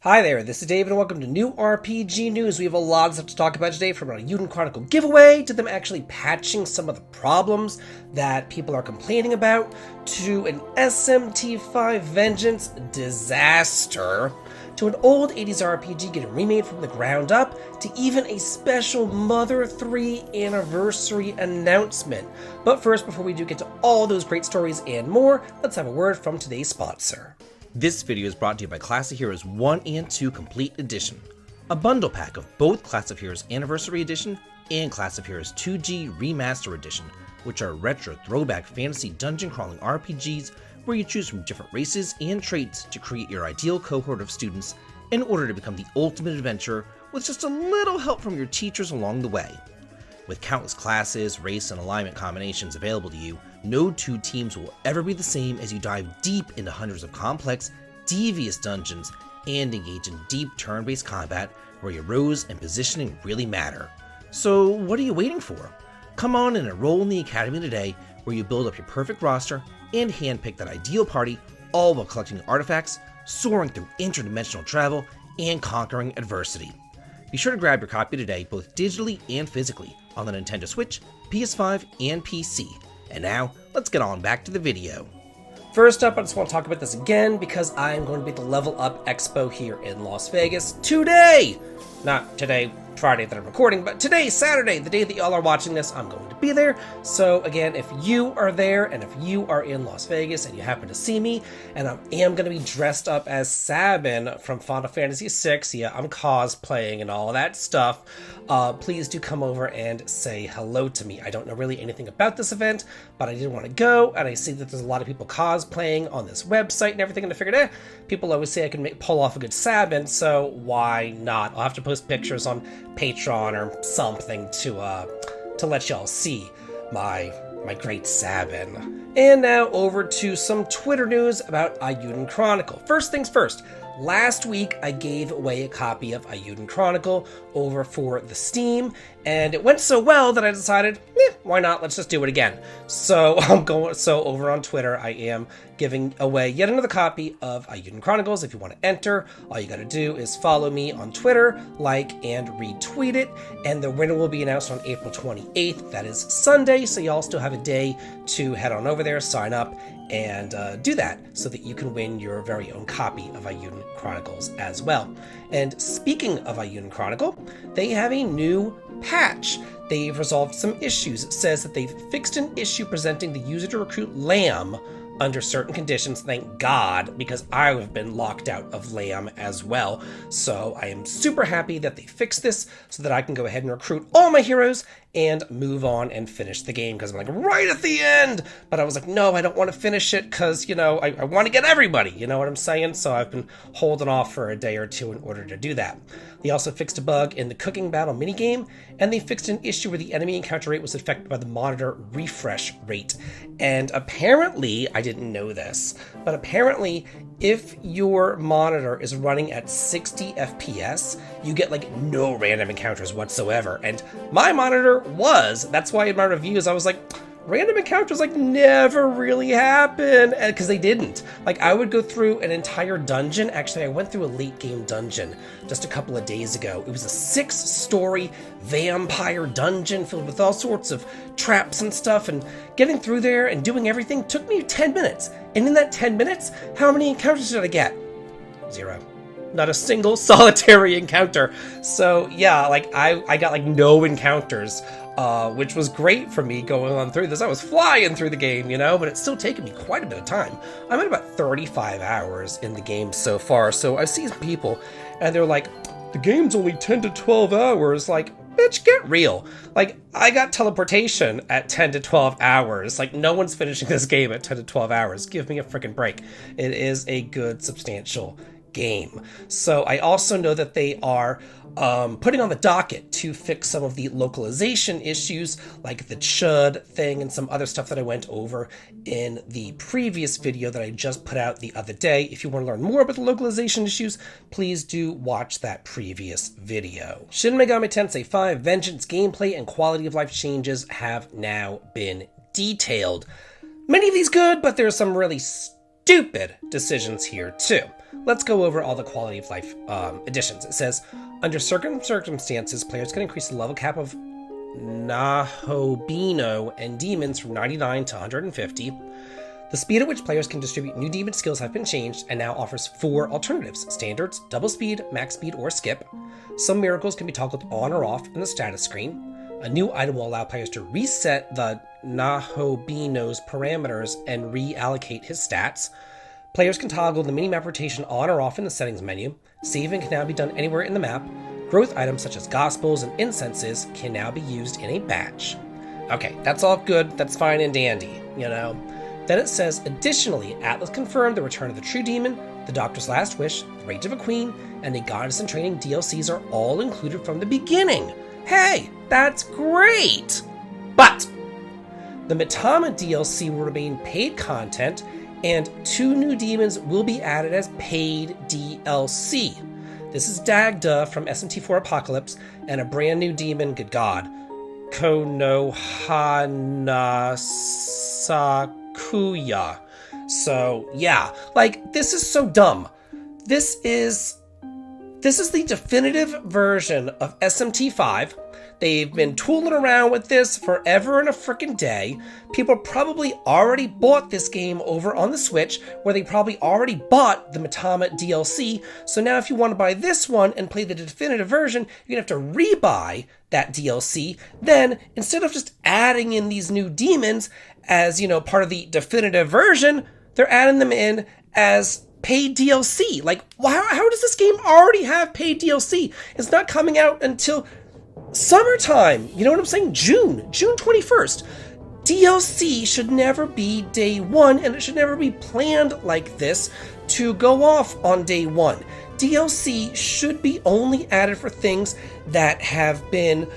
Hi there, this is David and welcome to New RPG News. We have a lot of stuff to talk about today, from a Eiyuden Chronicle giveaway to them actually patching some of the problems that people are complaining about, to an SMT5 Vengeance disaster, to an old 80s RPG getting remade from the ground up, to even a special Mother 3 anniversary announcement. But first, before we do get to all those great stories and more, let's have a word from today's sponsor. This video is brought to you by Class of Heroes 1 and 2 Complete Edition, a bundle pack of both Class of Heroes Anniversary Edition and Class of Heroes 2G Remaster Edition, which are retro throwback fantasy dungeon crawling RPGs where you choose from different races and traits to create your ideal cohort of students in order to become the ultimate adventurer with just a little help from your teachers along the way. With countless classes, race, and alignment combinations available to you, no two teams will ever be the same as you dive deep into hundreds of complex, devious dungeons and engage in deep turn-based combat where your rows and positioning really matter. So what are you waiting for? Come on and enroll in the Academy today, where you build up your perfect roster and handpick that ideal party, all while collecting artifacts, soaring through interdimensional travel, and conquering adversity. Be sure to grab your copy today, both digitally and physically, on the Nintendo Switch, PS5, and PC. And now, let's get on back to the video. First up, I just want to talk about this again because I am going to be at the Level Up Expo here in Las Vegas today! Not today, Friday that I'm recording, but today, Saturday, the day that y'all are watching this, I'm going to be there. So again, if you are there and if you are in Las Vegas and you happen to see me, and I am going to be dressed up as Sabin from Final Fantasy VI, yeah, I'm cosplaying and all of that stuff, please do come over and say hello to me. I don't know really anything about this event, but I did want to go, and I see that there's a lot of people cosplaying on this website and everything, and I figured, people always say I can pull off a good Sabin, so why not? I'll have to post pictures on Patreon or something to let y'all see my great Sabin. And now over to some Twitter news about Eiyuden Chronicle. First things first. Last week, I gave away a copy of Eiyuden Chronicle over for the Steam, and it went so well that I decided, why not? Let's just do it again. So over on Twitter, I am giving away yet another copy of Eiyuden Chronicles. If you want to enter, all you got to do is follow me on Twitter, like and retweet it, and the winner will be announced on April 28th. That is Sunday, so y'all still have a day to head on over there, sign up, and do that so that you can win your very own copy of Eiyuden Chronicles as well. And speaking of Eiyuden Chronicle, they have a new patch. They've resolved some issues. It says that they've fixed an issue presenting the user to recruit Lamb under certain conditions, thank God, because I have been locked out of Lamb as well. So I am super happy that they fixed this so that I can go ahead and recruit all my heroes and move on and finish the game, because I'm like right at the end. But I was like, no, I don't want to finish it because, I want to get everybody, you know what I'm saying? So I've been holding off for a day or two in order to do that. They also fixed a bug in the cooking battle minigame, and they fixed an issue where the enemy encounter rate was affected by the monitor refresh rate. And apparently, I didn't know this, but apparently if your monitor is running at 60 FPS, you get no random encounters whatsoever. And my monitor was. That's why in my reviews I was like, random encounters never really happen, and because they didn't. I would go through an entire dungeon. Actually, I went through a late game dungeon just a couple of days ago. It was a 6-story vampire dungeon filled with all sorts of traps and stuff, and getting through there and doing everything took me 10 minutes. And in that 10 minutes, how many encounters did I get? 0. Not a single solitary encounter. So yeah, I got no encounters, which was great for me going on through this. I was flying through the game, but it's still taken me quite a bit of time. I'm at about 35 hours in the game so far. So I've seen people and they're like, the game's only 10 to 12 hours. Bitch, get real. I got teleportation at 10 to 12 hours. No one's finishing this game at 10 to 12 hours. Give me a freaking break. It is a good, substantial game. So I also know that they are putting on the docket to fix some of the localization issues, like the chud thing and some other stuff that I went over in the previous video that I just put out the other day. If you want to learn more about the localization issues, please do watch that previous video. Shin Megami Tensei 5 Vengeance gameplay and quality of life changes have now been detailed. Many of these good, but there's some really stupid decisions here too. let's go over all the quality of life additions. It says, under certain circumstances, players can increase the level cap of Nahobino and demons from 99 to 150. The speed at which players can distribute new demon skills have been changed and now offers 4 alternatives: standards, double speed, max speed, or skip. Some miracles can be toggled on or off in the status screen. A new item will allow players to reset the Nahobino's parameters and reallocate his stats. Players can toggle the minimap rotation on or off in the settings menu. Saving can now be done anywhere in the map. Growth items such as gospels and incenses can now be used in a batch. Okay, that's all good, that's fine and dandy, you know. Then it says, additionally, Atlas confirmed the return of the True Demon, the Doctor's Last Wish, the Rage of a Queen, and the Goddess in Training DLCs are all included from the beginning. Hey, that's great! But the Mitama DLC will remain paid content, and 2 new demons will be added as paid DLC. This is Dagda from SMT4 Apocalypse, and a brand new demon, good god, Konohana Sakuya. So, yeah, like, this is so dumb. This is the definitive version of SMT5. They've been tooling around with this forever and a frickin' day. People probably already bought this game over on the Switch, where they probably already bought the Mitama DLC. So now if you want to buy this one and play the definitive version, you're going to have to rebuy that DLC. Then, instead of just adding in these new demons as, you know, part of the definitive version, they're adding them in as paid DLC. Like, how does this game already have paid DLC? It's not coming out until summertime. You know what I'm saying? June 21st. DLC should never be day one, and it should never be planned like this to go off on day one. DLC should be only added for things that have been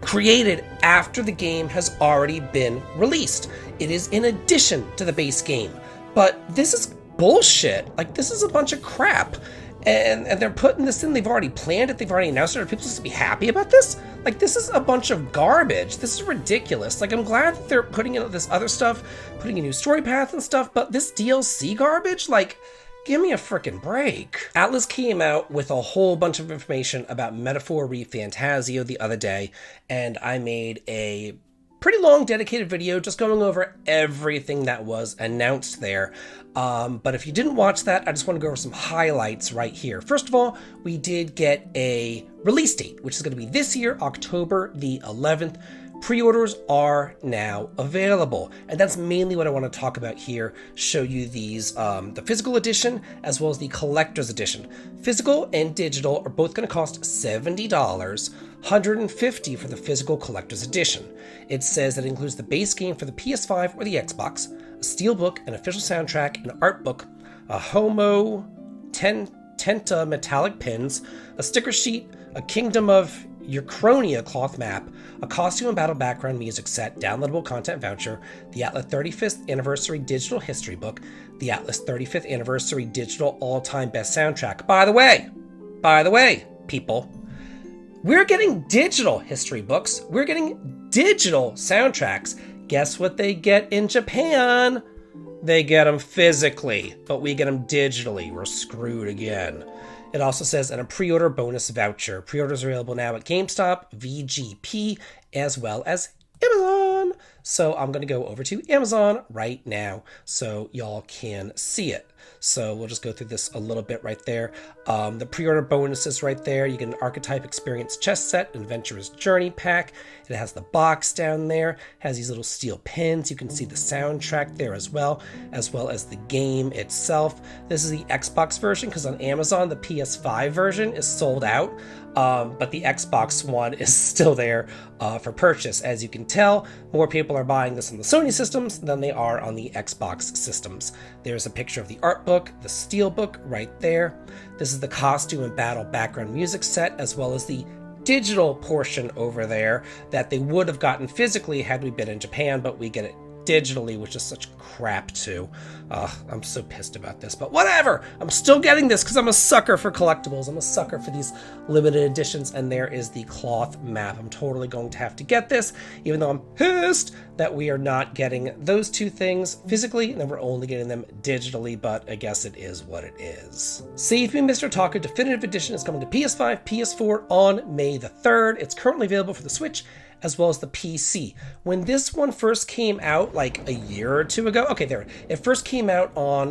created after the game has already been released. It is in addition to the base game. But this is bullshit. Like, this is a bunch of crap. And they're putting this in. They've already planned it. They've already announced it. Are people supposed to be happy about this? Like, this is a bunch of garbage. This is ridiculous. Like, I'm glad that they're putting in this other stuff, putting a new story path and stuff, but this DLC garbage? Like, give me a frickin' break. Atlas came out with a whole bunch of information about Metaphor Re Fantasio the other day, and I made a pretty long dedicated video just going over everything that was announced there. But if you didn't watch that, I just want to go over some highlights right here. First of all, we did get a release date, which is going to be this year, October the 11th. Pre-orders are now available, and that's mainly what I want to talk about here. Show you these, the physical edition as well as the collector's edition. Physical and digital are both going to cost $70, $150 for the physical collector's edition. It says that it includes the base game for the PS5 or the Xbox, a steelbook, an official soundtrack, an art book, a Homo Tenta metallic pins, a sticker sheet, a Kingdom of Uchronia cloth map, a costume and battle background music set, downloadable content voucher, the Atlas 35th Anniversary Digital History Book, the Atlas 35th Anniversary Digital All-Time Best Soundtrack. By the way, people, we're getting digital history books. We're getting digital soundtracks. Guess what they get in Japan? They get them physically, but we get them digitally. We're screwed again. It also says, and a pre-order bonus voucher. Pre-orders are available now at GameStop, VGP, as well as Amazon. So I'm going to go over to Amazon right now so y'all can see it. So we'll just go through this a little bit right there. The pre-order bonuses right there. You get an Archetype Experience chess set, an Adventurer's Journey pack. It has the box down there, has these little steel pins. You can see the soundtrack there as well as the game itself. This is the Xbox version, because on Amazon, the PS5 version is sold out. But the Xbox One is still there for purchase. As you can tell, more people are buying this on the Sony systems than they are on the Xbox systems. There's a picture of the art book, the steel book right there. This is the costume and battle background music set, as well as the digital portion over there that they would have gotten physically had we been in Japan, but we get it digitally, which is such crap too. I'm so pissed about this, but whatever. I'm still getting this because I'm a sucker for collectibles. I'm a sucker for these limited editions, and there is the cloth map. I'm totally going to have to get this, even though I'm pissed that we are not getting those two things physically, and then we're only getting them digitally, but I guess it is what it is. Save Me Mr. Tako Definitive Edition is coming to PS5, PS4 on May the 3rd. It's currently available for the Switch, as well as the PC. When this one first came out, like a year or two ago, okay, there, it first came out on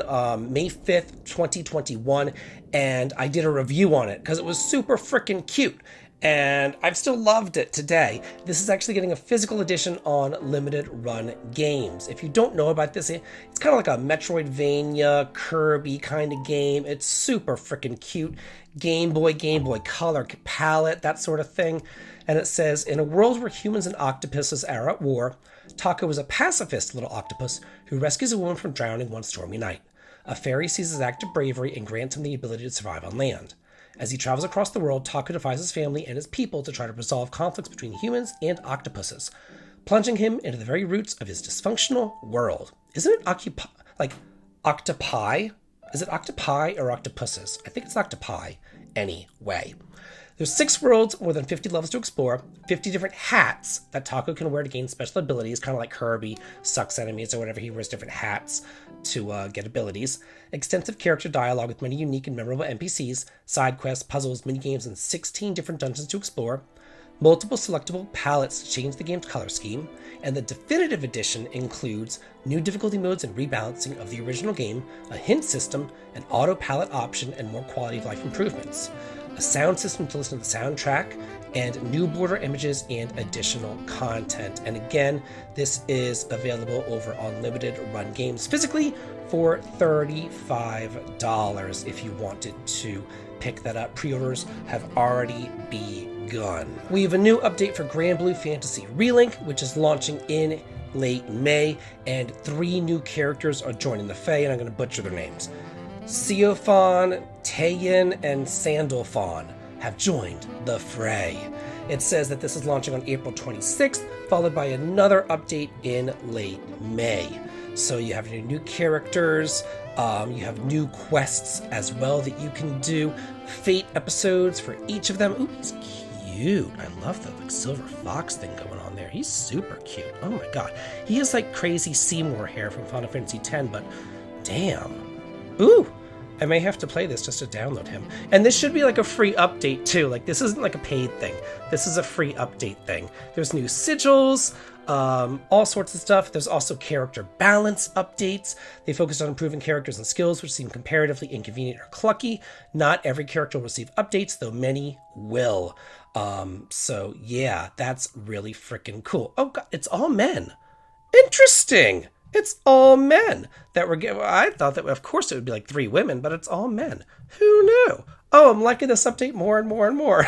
May 5th, 2021, and I did a review on it because it was super freaking cute, and I've still loved it today. This is actually getting a physical edition on limited run games. If you don't know about this, it's kind of like a Metroidvania, Kirby kind of game. It's super freaking cute. Game Boy Color palette, that sort of thing. And it says, in a world where humans and octopuses are at war, Tako is a pacifist little octopus who rescues a woman from drowning one stormy night. A fairy sees his act of bravery and grants him the ability to survive on land. As he travels across the world, Tako defies his family and his people to try to resolve conflicts between humans and octopuses, plunging him into the very roots of his dysfunctional world. Isn't it octopi? Is it octopi or octopuses? I think it's octopi. Anyway. There's 6 worlds, more than 50 levels to explore, 50 different hats that Tako can wear to gain special abilities, kind of like Kirby sucks enemies or whatever. He wears different hats to get abilities. Extensive character dialogue with many unique and memorable NPCs, side quests, puzzles, minigames, and 16 different dungeons to explore. Multiple selectable palettes to change the game's color scheme, and the definitive edition includes new difficulty modes and rebalancing of the original game, a hint system, an auto palette option, and more quality of life improvements. A sound system to listen to the soundtrack, and new border images and additional content. And again, this is available over on limited run games physically for $35 if you wanted to pick that up. Pre-orders have already begun. We have a new update for Granblue Fantasy Relink, which is launching in late May, and 3 new characters are joining the Fae, and I'm going to butcher their names. Seophon, Taeyin, and Sandalphon have joined the fray. It says that this is launching on April 26th, followed by another update in late May. So you have your new characters, you have new quests as well that you can do, fate episodes for each of them. Ooh, he's cute. I love the silver fox thing going on there. He's super cute. Oh my god. He has like crazy Seymour hair from Final Fantasy X, but damn. Ooh, I may have to play this just to download him. And this should be like a free update too. Like, this isn't like a paid thing. This is a free update thing. There's new sigils, all sorts of stuff. There's also character balance updates. They focused on improving characters and skills, which seem comparatively inconvenient or clunky. Not every character will receive updates, though many will. So yeah, that's really freaking cool. Oh god, it's all men. Interesting. It's all men that were given. I thought that, of course, it would be like 3 women, but it's all men. Who knew? Oh, I'm liking this update more and more and more.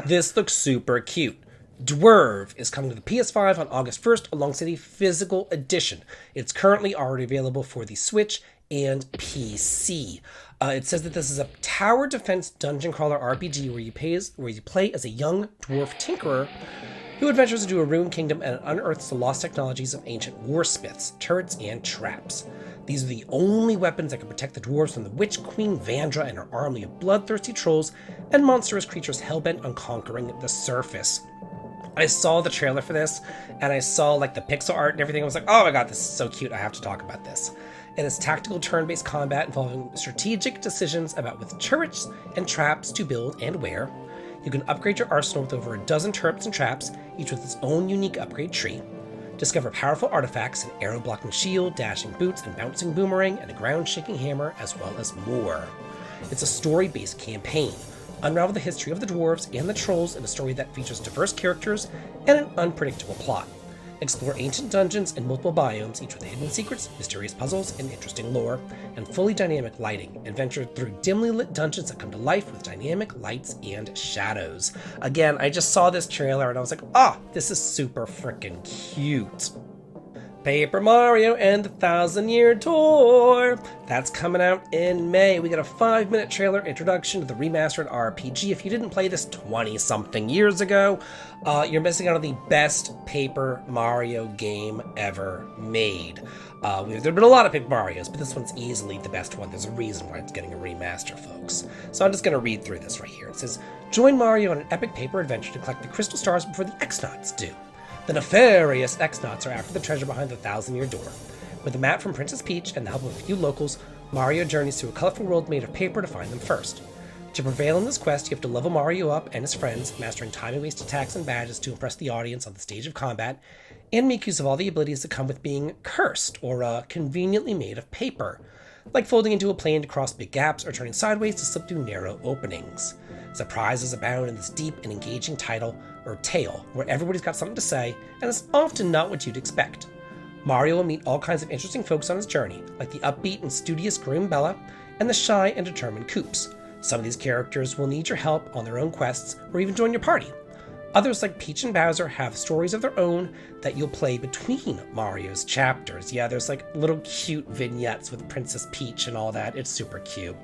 This looks super cute. Dwerve is coming to the PS5 on August 1st alongside a physical edition. It's currently already available for the Switch and PC. It says that this is a tower defense dungeon crawler RPG where you play as a young dwarf tinkerer who adventures into a ruined kingdom and unearths the lost technologies of ancient warsmiths, turrets, and traps. These are the only weapons that can protect the dwarves from the Witch Queen Vandra and her army of bloodthirsty trolls and monstrous creatures hellbent on conquering the surface. I saw the trailer for this, and I saw like the pixel art and everything. I was like, oh my god, this is so cute. I have to talk about this. It is tactical turn-based combat involving strategic decisions about which turrets and traps to build and where. You can upgrade your arsenal with over a dozen turrets and traps, each with its own unique upgrade tree. Discover powerful artifacts, an arrow-blocking shield, dashing boots, and bouncing boomerang, and a ground-shaking hammer, as well as more. It's a story-based campaign. Unravel the history of the dwarves and the trolls in a story that features diverse characters and an unpredictable plot. Explore ancient dungeons and multiple biomes, each with hidden secrets, mysterious puzzles, and interesting lore, and fully dynamic lighting. Adventure through dimly lit dungeons that come to life with dynamic lights and shadows. Again, I just saw this trailer and I was like, this is super freaking cute. Paper Mario and the 1,000-Year Door. That's coming out in May. We got a 5-minute trailer introduction to the remastered RPG. If you didn't play this 20-something years ago, you're missing out on the best Paper Mario game ever made. There have been a lot of Paper Marios, but this one's easily the best one. There's a reason why it's getting a remaster, folks. So I'm just going to read through this right here. It says, join Mario on an epic paper adventure to collect the crystal stars before the X-Nauts do. The nefarious X-Nauts are after the treasure behind the 1,000-Year Door. With a map from Princess Peach and the help of a few locals, Mario journeys through a colorful world made of paper to find them first. To prevail in this quest, you have to level Mario up and his friends, mastering time-and-waste attacks and badges to impress the audience on the stage of combat, and make use of all the abilities that come with being cursed, or conveniently made of paper, like folding into a plane to cross big gaps or turning sideways to slip through narrow openings. Surprises abound in this deep and engaging title, or tale, where everybody's got something to say, and it's often not what you'd expect. Mario will meet all kinds of interesting folks on his journey, like the upbeat and studious Groom Bella, and the shy and determined Koops. Some of these characters will need your help on their own quests, or even join your party. Others, like Peach and Bowser, have stories of their own that you'll play between Mario's chapters. Yeah, there's like little cute vignettes with Princess Peach and all that. It's super cute.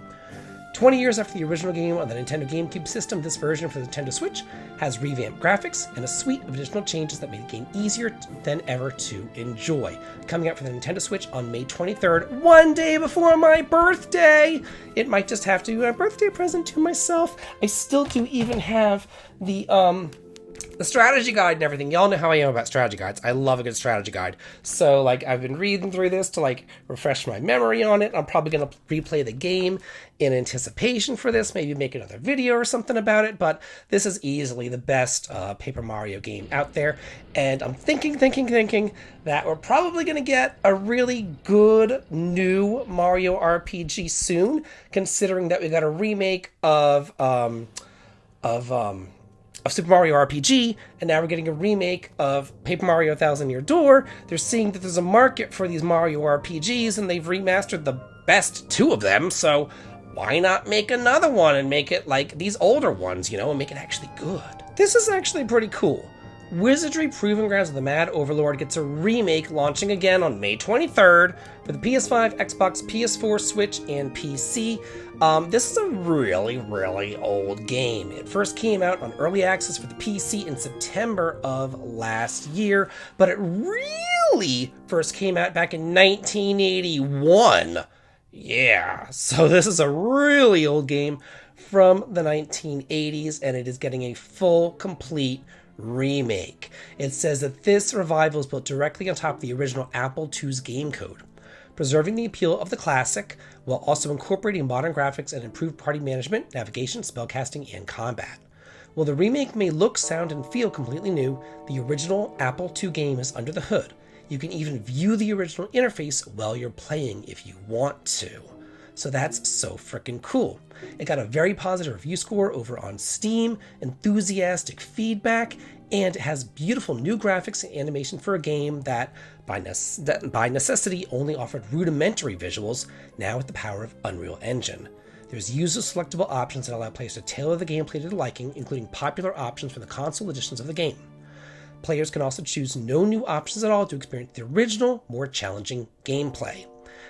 20 years after the original game on the Nintendo GameCube system, this version for the Nintendo Switch has revamped graphics and a suite of additional changes that make the game easier than ever to enjoy. Coming out for the Nintendo Switch on May 23rd, one day before my birthday! It might just have to be my birthday present to myself. I still do even have the strategy guide and everything. Y'all know how I am about strategy guides. I love a good strategy guide. So, like, I've been reading through this to, like, refresh my memory on it. I'm probably going to replay the game in anticipation for this, maybe make another video or something about it, but this is easily the best Paper Mario game out there, and I'm thinking that we're probably going to get a really good new Mario RPG soon, considering that we got a remake of Super Mario RPG, and now we're getting a remake of Paper Mario 1,000-Year Door. They're seeing that there's a market for these Mario RPGs, and they've remastered the best two of them, so why not make another one and make it like these older ones, you know, and make it actually good? This is actually pretty cool. Wizardry Proving Grounds of the Mad Overlord gets a remake launching again on May 23rd for the PS5, Xbox, PS4, Switch, and PC. This is a really old game. It first came out on early access for the PC in September of last year, but it really first came out back in 1981. Yeah, so this is a really old game from the 1980s, and it is getting a full, complete remake. It says that this revival is built directly on top of the original Apple II's game code, preserving the appeal of the classic while also incorporating modern graphics and improved party management, navigation, spellcasting, and combat. While the remake may look, sound, and feel completely new, the original Apple II game is under the hood. You can even view the original interface while you're playing if you want to. So that's so freaking cool. It got a very positive review score over on Steam, enthusiastic feedback, and it has beautiful new graphics and animation for a game that by necessity only offered rudimentary visuals, now with the power of Unreal Engine. There's user selectable options that allow players to tailor the gameplay to their liking, including popular options from the console editions of the game. Players can also choose no new options at all to experience the original, more challenging gameplay.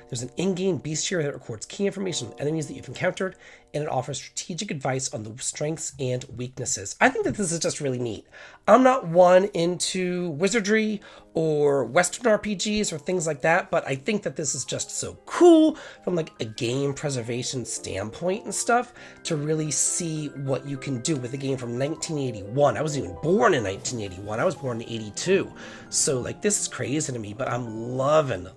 There's an in-game bestiary that records key information on enemies that you've encountered, and it offers strategic advice on the strengths and weaknesses. I think that this is just really neat. I'm not one into wizardry or Western RPGs or things like that, but I think that this is just so cool from like a game preservation standpoint and stuff to really see what you can do with a game from 1981. I wasn't even born in 1981. I was born in 82. So like this is crazy to me, but I'm loving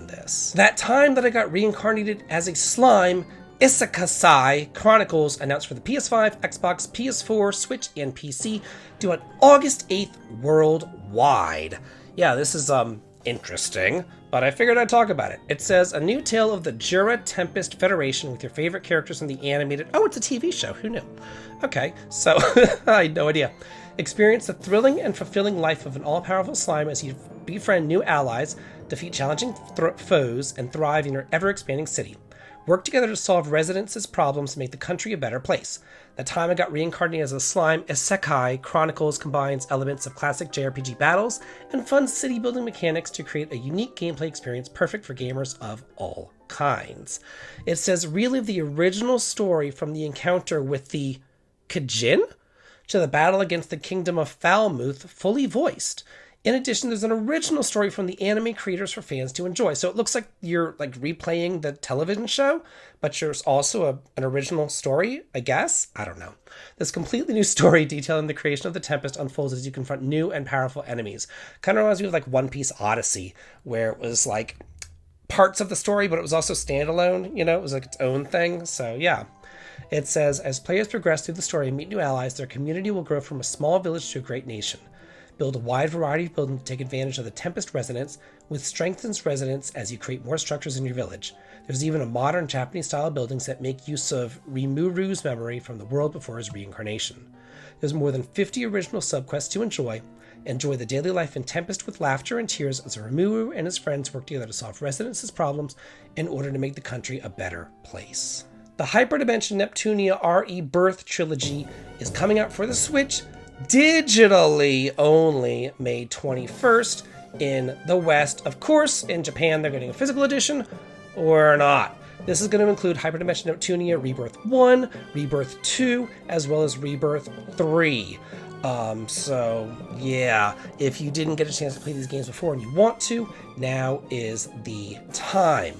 this. That time that I got reincarnated as a slime, Isekasai Chronicles announced for the PS5, Xbox, PS4, Switch, and PC due on August 8th worldwide. Yeah, this is interesting, but I figured I'd talk about it. It says, a new tale of the Jura Tempest Federation with your favorite characters from the animated... Oh, it's a TV show. Who knew? Okay, so I had no idea. Experience the thrilling and fulfilling life of an all-powerful slime as you befriend new allies, defeat challenging foes, and thrive in your ever-expanding city. work together to solve residents' problems to make the country a better place. The time I got reincarnated as a slime, Isekai Chronicles combines elements of classic JRPG battles and fun city building mechanics to create a unique gameplay experience perfect for gamers of all kinds. It says relive the original story from the encounter with the Kajin to the battle against the Kingdom of Falmouth, fully voiced. In addition, there's an original story from the anime creators for fans to enjoy. So it looks like you're like replaying the television show, but there's also an original story, I guess? I don't know. This completely new story detailing the creation of the Tempest unfolds as you confront new and powerful enemies. Kind of reminds me of like One Piece Odyssey, where it was like parts of the story, but it was also standalone, you know, it was like its own thing. So yeah. It says, as players progress through the story and meet new allies, their community will grow from a small village to a great nation. Build a wide variety of buildings to take advantage of the Tempest resonance, with strengthens resonance as you create more structures in your village. There's even a modern Japanese-style buildings that make use of Rimuru's memory from the world before his reincarnation. There's more than 50 original subquests to enjoy. Enjoy the daily life in Tempest with laughter and tears as Rimuru and his friends work together to solve resonance's problems in order to make the country a better place. The Hyperdimension Neptunia RE Birth Trilogy is coming out for the Switch, digitally only, May 21st in the West. Of course, in Japan, they're getting a physical edition, or not. This is going to include Hyperdimension Neptunia Rebirth 1, Rebirth 2, as well as Rebirth 3. So, yeah, if you didn't get a chance to play these games before and you want to, now is the time.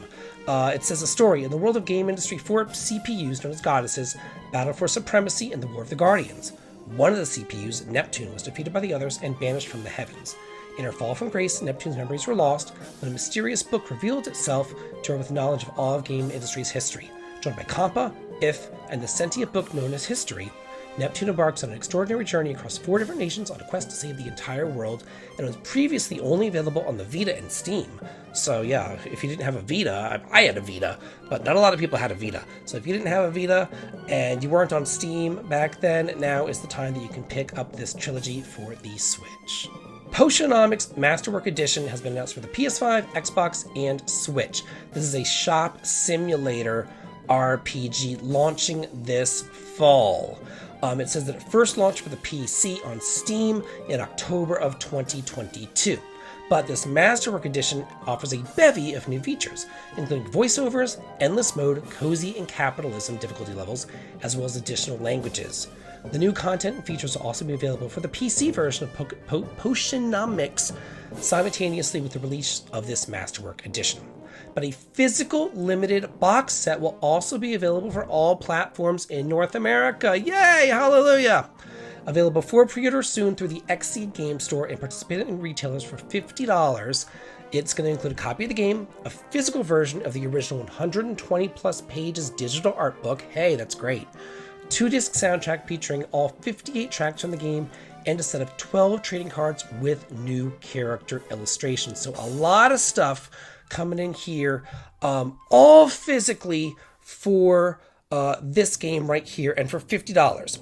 It says a story. In the world of game industry, 4 CPUs, known as goddesses, battle for supremacy in the War of the Guardians. One of the CPUs, Neptune, was defeated by the others and banished from the heavens. In her fall from grace, Neptune's memories were lost when a mysterious book revealed itself to her with knowledge of all of game industry's history. Joined by Compa, If, and the sentient book known as History, Neptune embarks on an extraordinary journey across 4 different nations on a quest to save the entire world, and was previously only available on the Vita and Steam. So yeah, if you didn't have a Vita, I had a Vita, but not a lot of people had a Vita. So if you didn't have a Vita and you weren't on Steam back then, now is the time that you can pick up this trilogy for the Switch. Potionomics Masterwork Edition has been announced for the PS5, Xbox, and Switch. This is a shop simulator RPG launching this fall. It says that it first launched for the PC on Steam in October of 2022. But this Masterwork Edition offers a bevy of new features, including voiceovers, endless mode, cozy, and capitalism difficulty levels, as well as additional languages. The new content and features will also be available for the PC version of Potionomics simultaneously with the release of this Masterwork Edition. But a physical limited box set will also be available for all platforms in North America. Yay! Hallelujah! Available for pre-order soon through the Xseed Game Store and participating retailers for $50. It's going to include a copy of the game, a physical version of the original 120 plus pages digital art book. Hey, that's great. 2-disc soundtrack featuring all 58 tracks from the game, and a set of 12 trading cards with new character illustrations. So a lot of stuff coming in here, all physically for this game right here, and for $50.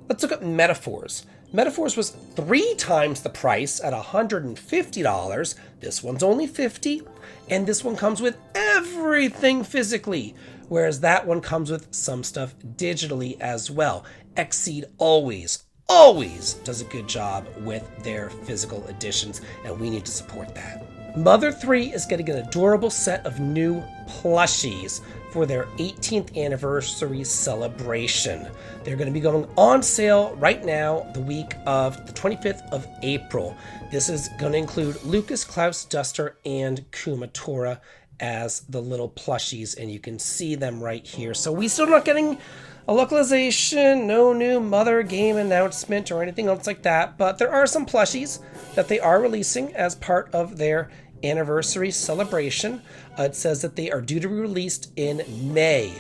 Let's look at Metaphors. Metaphors was 3 times the price at $150. This one's only $50, and this one comes with everything physically, whereas that one comes with some stuff digitally as well. Xseed always does a good job with their physical editions, and we need to support that. Mother 3 is getting an adorable set of new plushies for their 18th anniversary celebration. They're going to be going on sale right now, the week of the 25th of April. This is going to include Lucas, Klaus, Duster, and Kumatora as the little plushies, and you can see them right here. So we still not getting a localization, no new Mother game announcement or anything else like that, but there are some plushies that they are releasing as part of their anniversary celebration. It says that they are due to be released in May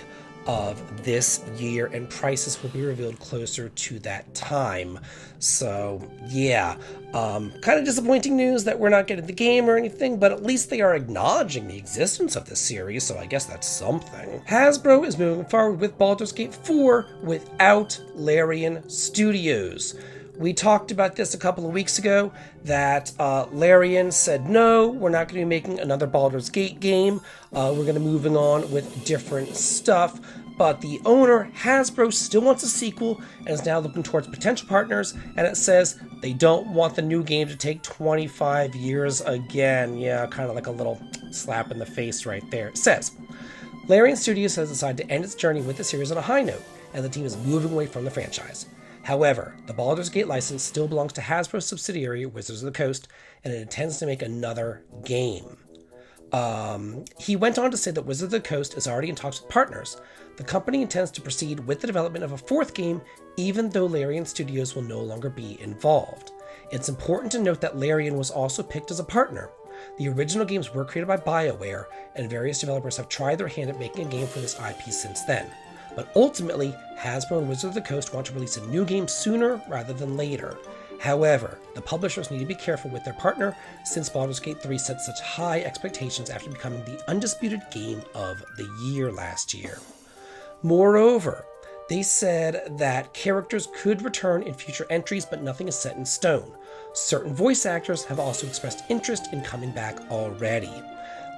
of this year, and prices will be revealed closer to that time. So yeah, kind of disappointing news that we're not getting the game or anything, but at least they are acknowledging the existence of the series, so I guess that's something. Hasbro is moving forward with Baldur's Gate 4 without Larian Studios. We talked about this a couple of weeks ago, that Larian said, no, we're not going to be making another Baldur's Gate game. We're going to be moving on with different stuff. But the owner, Hasbro, still wants a sequel and is now looking towards potential partners. And it says they don't want the new game to take 25 years again. Yeah, kind of like a little slap in the face right there. It says, Larian Studios has decided to end its journey with the series on a high note, and the team is moving away from the franchise. However, the Baldur's Gate license still belongs to Hasbro's subsidiary, Wizards of the Coast, and it intends to make another game. He went on to say that Wizards of the Coast is already in talks with partners. The company intends to proceed with the development of a fourth game, even though Larian Studios will no longer be involved. It's important to note that Larian was also picked as a partner. The original games were created by BioWare, and various developers have tried their hand at making a game for this IP since then. But ultimately, Hasbro and Wizards of the Coast want to release a new game sooner rather than later. However, the publishers need to be careful with their partner, since Baldur's Gate 3 set such high expectations after becoming the undisputed game of the year last year. Moreover, they said that characters could return in future entries, but nothing is set in stone. Certain voice actors have also expressed interest in coming back already.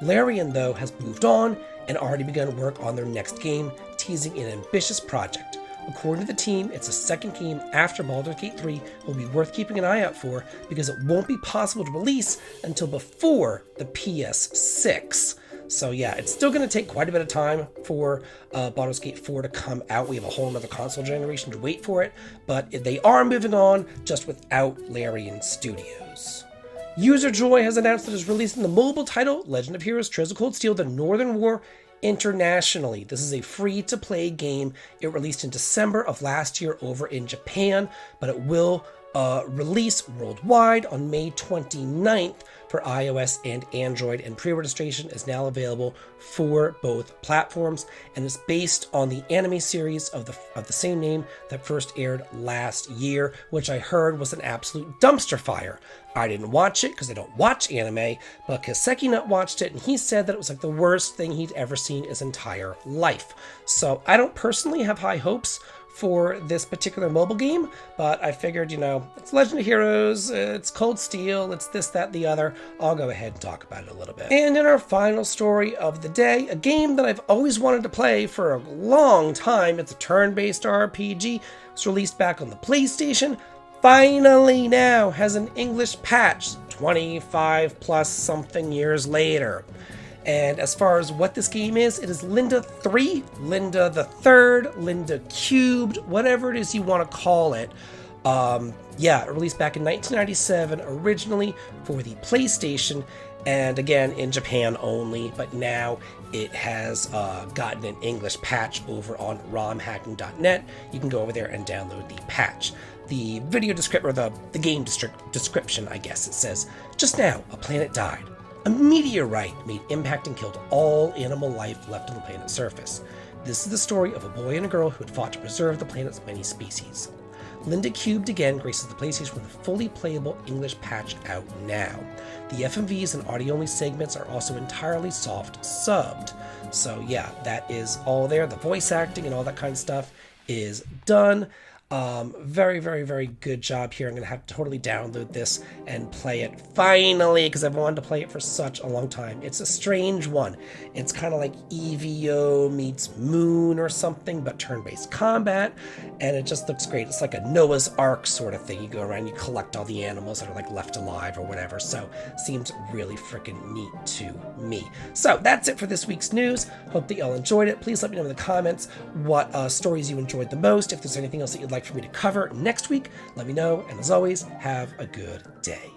Larian, though, has moved on and already begun work on their next game, teasing an ambitious project. According to the team, it's a second game after Baldur's Gate 3 will be worth keeping an eye out for, because it won't be possible to release until before the PS6. So yeah, it's still going to take quite a bit of time for Baldur's Gate 4 to come out. We have a whole other console generation to wait for it, but they are moving on, just without Larian Studios. Userjoy has announced that it's releasing the mobile title Legend of Heroes Trails of Cold Steel: The Northern War internationally. This is a free-to-play game. It released in December of last year over in Japan, but it will release worldwide on May 29th for iOS and Android, and pre-registration is now available for both platforms, and it's based on the anime series of the same name that first aired last year, which I heard was an absolute dumpster fire. I didn't watch it because I don't watch anime, but Kaseki Nut watched it, and he said that it was like the worst thing he'd ever seen in his entire life. So I don't personally have high hopes for this particular mobile game, but I figured, it's Legend of Heroes, it's Cold Steel, it's this, that, the other. I'll go ahead and talk about it a little bit. And in our final story of the day, a game that I've always wanted to play for a long time. It's a turn-based RPG. It was released back on the PlayStation. Finally now has an English patch, 25 plus something years later. And as far as what this game is, it is Linda 3, Linda the Third, Linda Cubed, whatever it is you want to call it. It released back in 1997 originally for the PlayStation, and again in Japan only, but now it has gotten an English patch over on romhacking.net. You can go over there and download the patch. The video description, or the game description, I guess, it says, just now, a planet died. A meteorite made impact and killed all animal life left on the planet's surface. This is the story of a boy and a girl who had fought to preserve the planet's many species. Linda Cubed again graces the PlayStation with a fully playable English patch out now. The FMVs and audio-only segments are also entirely soft subbed. So yeah, that is all there. The voice acting and all that kind of stuff is done. Very, very, very good job here. I'm going to have to totally download this and play it finally, because I've wanted to play it for such a long time. It's a strange one. It's kind of like EVO meets Moon or something, but turn-based combat, and it just looks great. It's like a Noah's Ark sort of thing. You go around, you collect all the animals that are like left alive or whatever, so seems really freaking neat to me. So that's it for this week's news. Hope that y'all enjoyed it. Please let me know in the comments what stories you enjoyed the most. If there's anything else that you'd like for me to cover next week, let me know, and as always, have a good day.